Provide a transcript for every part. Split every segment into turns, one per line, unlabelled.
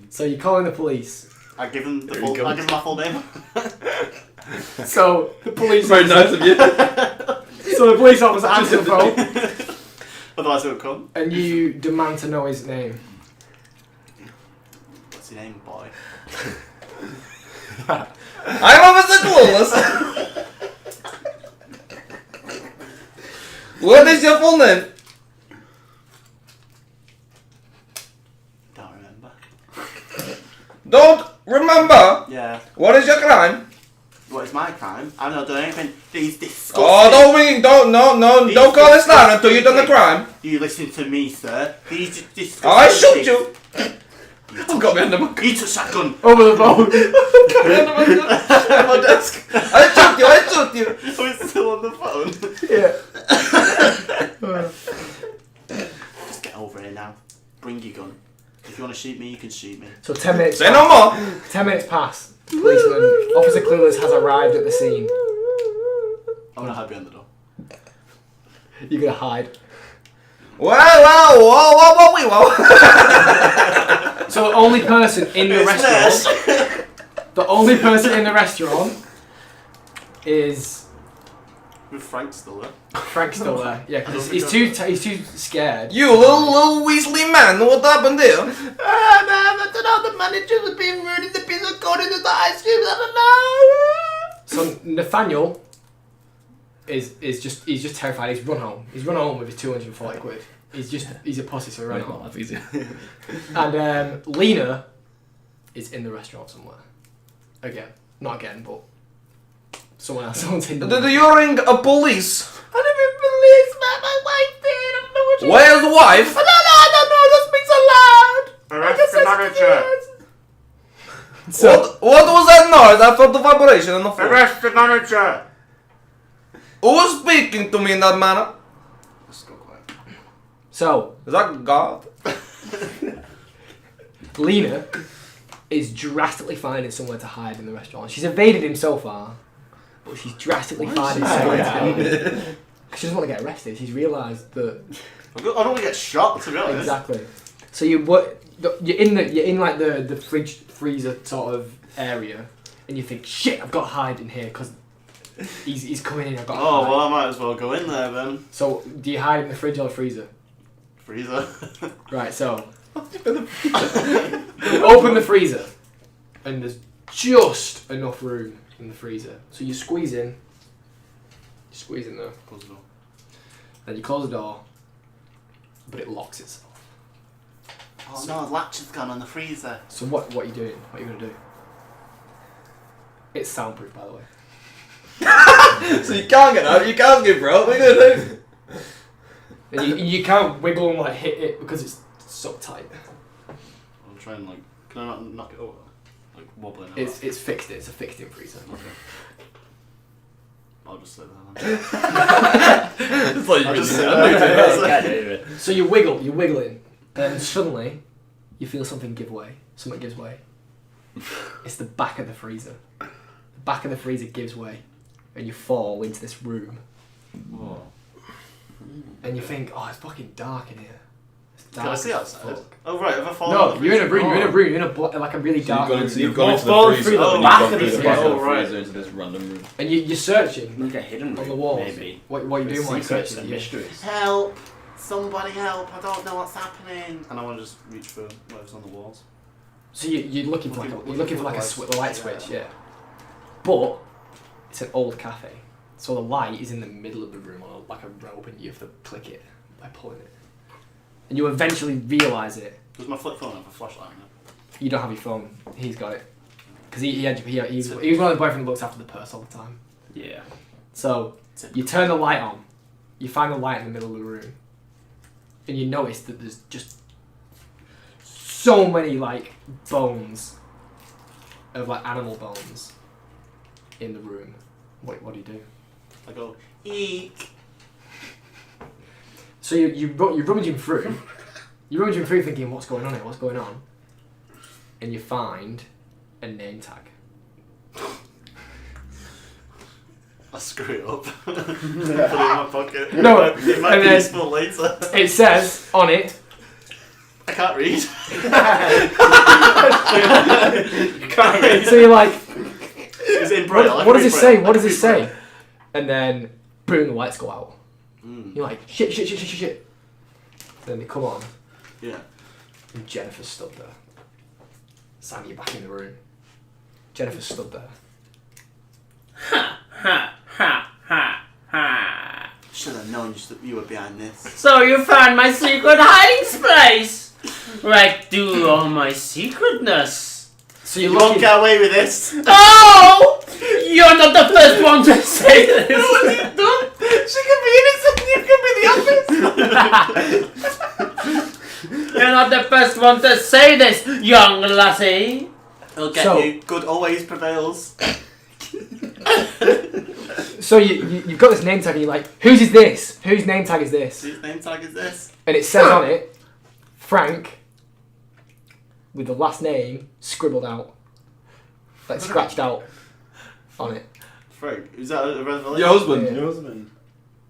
So you're calling the police.
I give him my full name.
So the police.
Very nice of you.
So the police officer answers the phone.
Otherwise, it would come.
And you demand to know his name.
What's your name, boy?
I'm Officer Clueless. What is your full name?
Don't remember.
Don't remember?
Yeah.
What is your crime?
What is my crime? I've not done anything. These disgusting...
Oh, don't call this line until you've done the crime.
You listen to me, sir. These disgusting...
I shoot you. I've got me under my gun.
You touch that gun.
Over the phone.
Got me under my gun. On my desk. I shoot you.
Oh, it's still on the phone.
Yeah.
Just get over here now. Bring your gun. If you want to shoot me, you can shoot me.
So 10 minutes.
Say no more.
10 minutes pass. Policeman, Officer Clueless has arrived at the scene.
I'm gonna hide behind the door.
You're gonna hide.
Whoa.
So the only person in the restaurant. The only person in the restaurant is.
With Frank still there.
Frank's still there. Yeah, because he's too scared.
You little Weasley man, what happened here?
I don't know, the manager was being rude and the pizza according to the ice cream, I don't know.
So Nathaniel is just terrified. He's run home. He's run home with his 240 quid. He's a pussy, so he ran home.
That's easy.
And Lena is in the restaurant somewhere. Not again, but someone's in the.
Did you ring a police?
I never police, man, my wife did, I don't know what she...
Where's the wife?
I don't know, don't speak so loud. Arrest the manager.
So
What was that noise? I felt the vibration on the floor.
Arrest the manager.
Who was speaking to me in that manner?
Let's go quiet.
So
Is that God?
Lena is drastically finding somewhere to hide in the restaurant. She's evaded him so far, but she's drastically finding somewhere to hide. She doesn't want to get arrested. She's realised that
I don't want to get shot, to be honest.
exactly. So you're in like the freezer sort of area, and you think, shit, I've got to hide in here because he's coming in. I've got to hide.
Well, I might as well go in there then.
So do you hide in the fridge or the freezer?
Freezer.
Right. So you open the freezer, and there's just enough room in the freezer. So you squeeze in. You squeeze in there.
Close the door.
Then you close the door, but it locks itself.
Oh no, the latch has gone on the freezer.
So what are you doing? What are you gonna do? It's soundproof, by the way.
So you can't get out, you can't get broke, what are you gonna do?
And you can't wiggle and like hit it because it's so tight.
I'll try and can I not knock it over? Like wobbling it.
It's fixed. It's a fixed in freezer.
Okay. I'll just sit there
It's like
I'll just
you
So you're wiggling, and suddenly you feel something give way. Something gives way. It's the back of the freezer. The back of the freezer gives way, and you fall into this room.
Whoa.
And you think, oh, it's fucking dark in here. It's dark.
Can I see outside? Oh right, have I fallen?
No, you're in a room. You're in a like a really dark room.
You've gone into the
fallen
freezer.
through the
Oh,
back
You've
of
gone
the
through
freezer.
the back of the
Oh, right.
freezer into this random room.
And you're searching
Like a hidden room,
on the walls.
maybe.
What are you doing while you're
Secrets
searching?
and mysteries.
Help! Somebody help! I don't know what's happening. And I want to just reach for whatever's on the walls.
So you're looking for
Looking-
like you're looking for like a
looking for
the light
lights,
switch,
yeah.
yeah. But it's an old cafe, so the light is in the middle of the room on like a rope, and you have to click it by pulling it. And you eventually realise it.
Does my flip phone have a flashlight in it?
You don't have your phone. He's got it because he was one of the boyfriend who looks after the purse all the time.
Yeah.
So you turn the light on. You find the light in the middle of the room, and you notice that there's just so many like bones of like animal bones in the room. What do you do?
I go, eek!
So you're rummaging through. You're rummaging through thinking, what's going on here? What's going on? And you find a name tag.
I screw it up. Put it in my pocket.
No,
It might
and
be
then-
useful later.
It says on it,
I can't read.
You can't read.
So you're like,
It's in Braille.
what does it say? What does it say? And then, boom, the lights go out.
Mm.
You're like, shit. Then they come on,
Yeah.
and Jennifer stood there. Sam, you're back in the room. Jennifer stood there.
Should have known you were behind this.
So you found my secret hiding place. Right through all my secretness.
So
You won't get away with this.
Oh! You're not the first one to say this.
What have you done? She could be innocent. You could be the office.
You're not the first one to say this, young lassie.
It'll get
So-
you. Good always prevails.
So you've got this name tag and you're like, whose is this? Whose name tag is this?
Whose name tag is this?
And it says on it, Frank, with the last name scribbled out. Like scratched out on it.
Frank. Is that a revelation?
Your husband.
Yeah.
Your husband.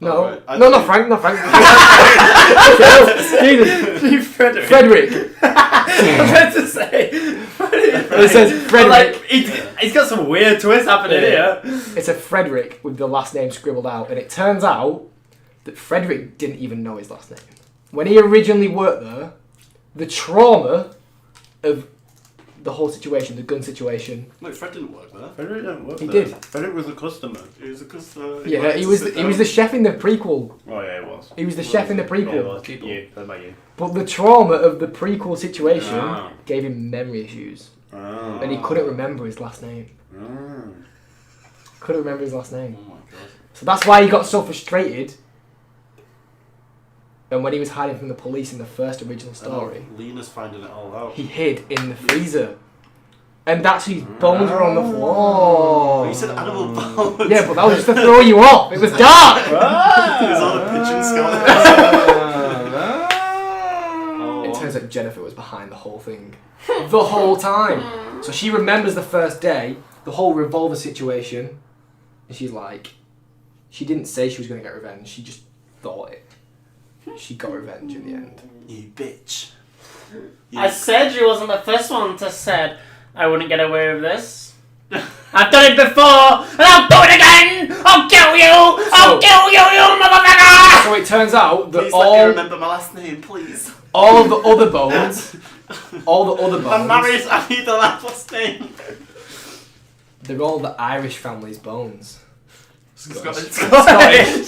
No,
Alright, I
no,
thought-
not Frank. Jesus.
Frederick.
Frederick.
I was meant to say.
It says Frederick.
Like, he's got some weird twist happening here.
It's a Frederick with the last name scribbled out, and it turns out that Frederick didn't even know his last name. When he originally worked there, the trauma of the whole situation, the gun situation.
Look, Fred didn't work there.
Frederick didn't work
He
there.
did.
Frederick was a customer.
He was a customer.
Yeah, he was the chef in the prequel.
Oh yeah, it was.
He was the chef in the
Yeah, it
prequel.
was. You. What about you?
But the trauma of the prequel situation
Ah.
gave him memory issues,
Oh.
and he couldn't remember his last name.
Oh.
Couldn't remember his last name.
Oh my god.
So that's why he got so frustrated. And when he was hiding from the police in the first original story,
Lena's finding it all out.
he hid in the freezer. And that's his bones were on the floor.
You said animal bones.
Yeah, but that was just to throw you off. It was dark.
There's all the pigeon skeletons.
It turns out Jennifer was behind the whole thing. The whole time. So she remembers the first day, the whole revolver situation. And she's like, she didn't say she was going to get revenge. She just thought it. She got revenge in the end.
You bitch.
I said you wasn't the first one to said I wouldn't get away with this. I've done it before, and I'll do it again! I'll kill you! I'll kill you, you motherfucker!
So it turns out that
Please let me remember my last name, please.
all of the other bones,
I'm married, I need the last name.
they're all the Irish family's bones.
Scottish.
Scottish,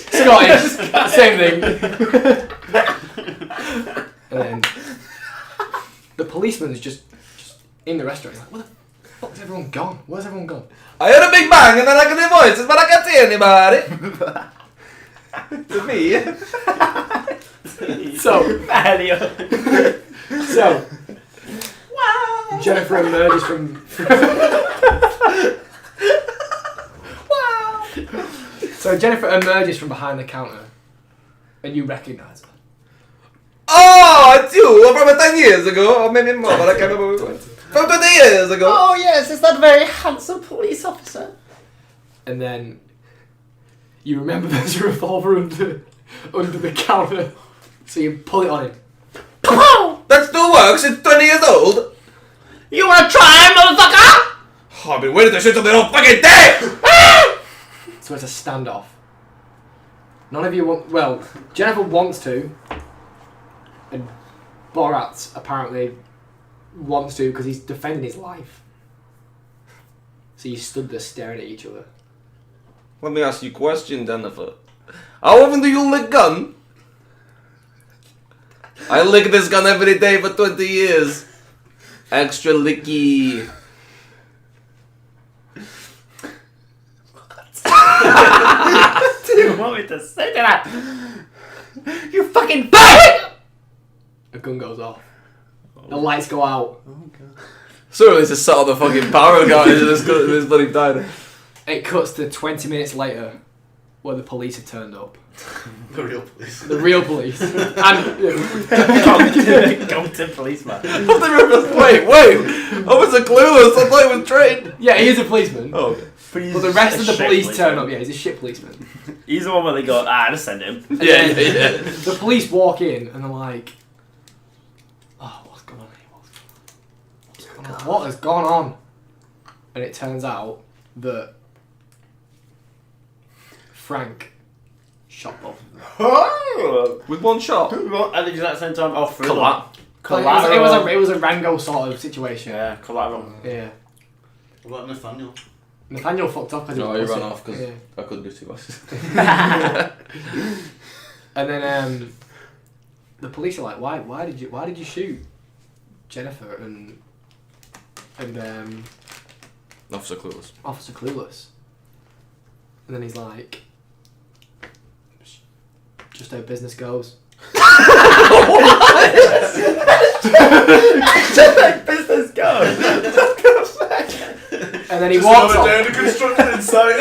same thing. And then the policeman's just in the restaurant. He's like, "Where the fuck's everyone gone? Where's everyone gone?"
I heard a big bang and then I could hear voices, but I can't see anybody. To me.
So Jennifer emerges from. So Jennifer emerges from behind the counter, and you recognise her.
Oh, it's you from 10 years ago, or maybe more, but I can't remember. From 20 years ago.
Oh yes, it's that very handsome police officer.
And then you remember there's a revolver under the counter, so you pull it on him.
That still works, it's 20 years old.
You wanna try, motherfucker?
Oh, I've been waiting to shoot something all fucking day!
So it's a standoff. None of you want. Well, Jennifer wants to, and Borat apparently wants to because he's defending his life. So you stood there staring at each other.
Let me ask you a question, Jennifer. How often do you lick gun? I lick this gun every day for 20 years. Extra licky.
Do you want me to say that? You fucking fuck!
A gun goes off. The lights go out.
Surely it's just sat on the fucking power guy and this bloody died.
It cuts to 20 minutes later, where the police have turned up.
The real police.
The real police. And
Go-to policeman.
Wait. I was a clueless. I thought he was trained.
yeah, he is a policeman.
Oh, okay.
But the rest of the police turn up. Yeah, he's a shit policeman.
He's the one where they go, just send him.
And
Yeah.
then the police walk in and they're like, "Oh what has gone on? And it turns out that Frank shot both of them.
With one shot.
At the exact same time. Oh, through
It was a Rango sort of situation.
Yeah, collateral.
Yeah.
What about Nathaniel?
Nathaniel fucked off because
No, he ran off because I couldn't do 2 passes.
And then the police are like, why did you shoot Jennifer and
Officer Clueless.
Officer Clueless? And then he's like, just how business goes.
Just like business goes.
And then he walks off.
Down to construction site.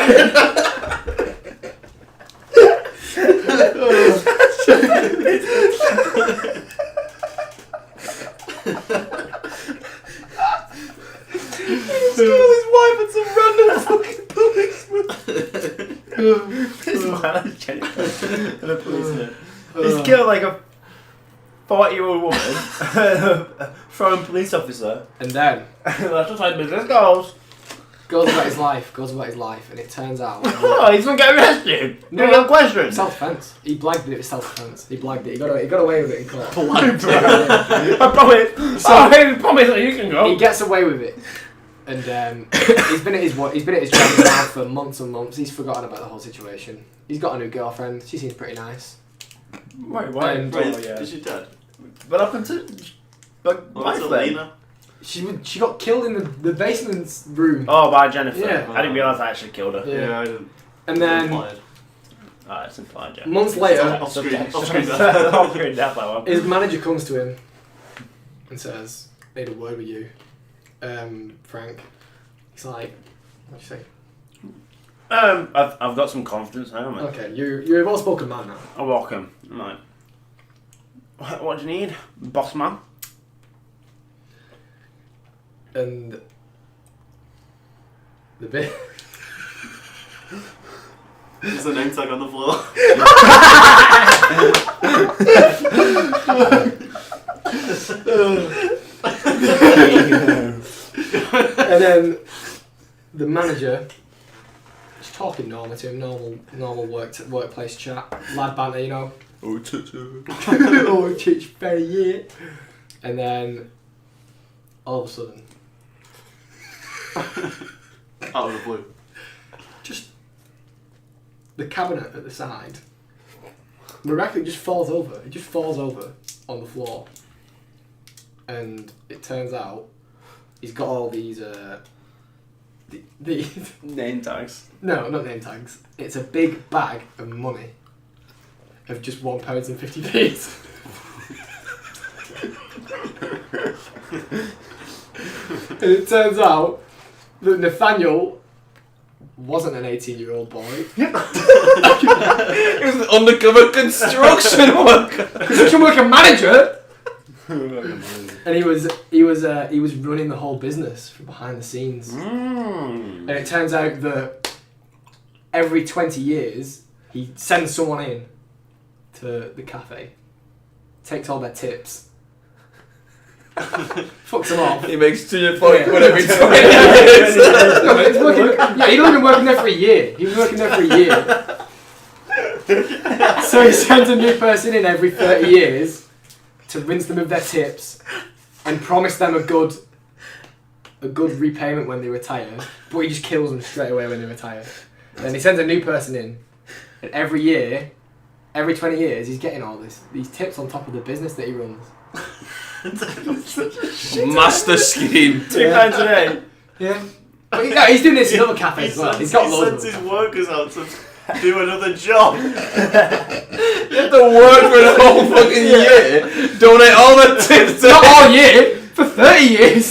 Stole his wife and some random fucking policeman.
His wife, Jennifer, and a policeman. He's killed like a 40-year-old woman, throwing police officer.
And then
That's just how business goes.
goes about his life, and it turns out
Oh, he's gonna get arrested. No question.
self-defense. He blagged it with self-defense. He blagged it. He got away with it in court.
I promise. I promise that you can go.
He gets away with it, and he's been at his job now for months and months. He's forgotten about the whole situation. He's got a new girlfriend. She seems pretty nice.
Wait, why?
And-
Wait,
Oh, yeah.
is she dead?
But up until like
What
my
about
friend.
Lena?
She got killed in the basement room.
Oh, by Jennifer.
Yeah.
I didn't realise I actually killed her.
Yeah.
I didn't.
And then
Implied.
Oh, it's implied, yeah.
months later,
Off screen death.
Off-screen death, that one.
his manager comes to him and says, "Need a word with you, Frank." He's like, "What'd you say?"
I've got some confidence now, man.
Okay, you're a well-spoken man now.
I welcome. I'm like, what do you need, boss man?
And the bit.
Is the name tag on the floor?
And then the manager is talking normal to him, normal workplace chat, lad banter, you know.
Oh, choo-choo.
Oh, church very yeah. And then all of a sudden,
Out of the blue.
just the cabinet at the side miraculously just falls over. It just falls over on the floor, and it turns out he's got all these these
Name tags.
no, not name tags. It's a big bag of money of just £1.50. And it turns out that Nathaniel wasn't an 18-year-old boy.
He was an undercover construction worker.
Construction worker manager. And he was running the whole business from behind the scenes. And it turns out that every 20 years he sends someone in to the cafe, takes all their tips, fucks them off.
He makes 240 quid every 20
No,
minutes.
but it's working, yeah, he'd only been working there for a year. He was working there for a year. So he sends a new person in every 30 years to rinse them of their tips and promise them a good repayment when they retire, but he just kills them straight away when they retire. And then he sends a new person in, and every year, every 20 years, he's getting all these tips on top of the business that he runs.
Master scheme.
£2 a day.
Yeah. But he's doing this in other cafes as well. He's got loads of
He
them.
sends his workers out to do another job.
You have to work for the whole fucking year. Donate all the tips to
Not all year, for 30 years.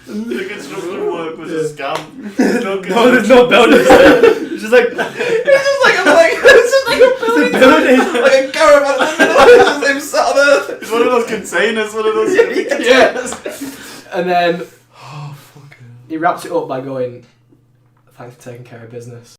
The construction work was a scam.
No, there's no buildings there. It's just like
It's just like a building.
building.
Like a caravan in the middle of it. Him sat on there.
It's one of those containers, one of those
Yeah. And then he wraps it up by going, "Thanks for taking care of business."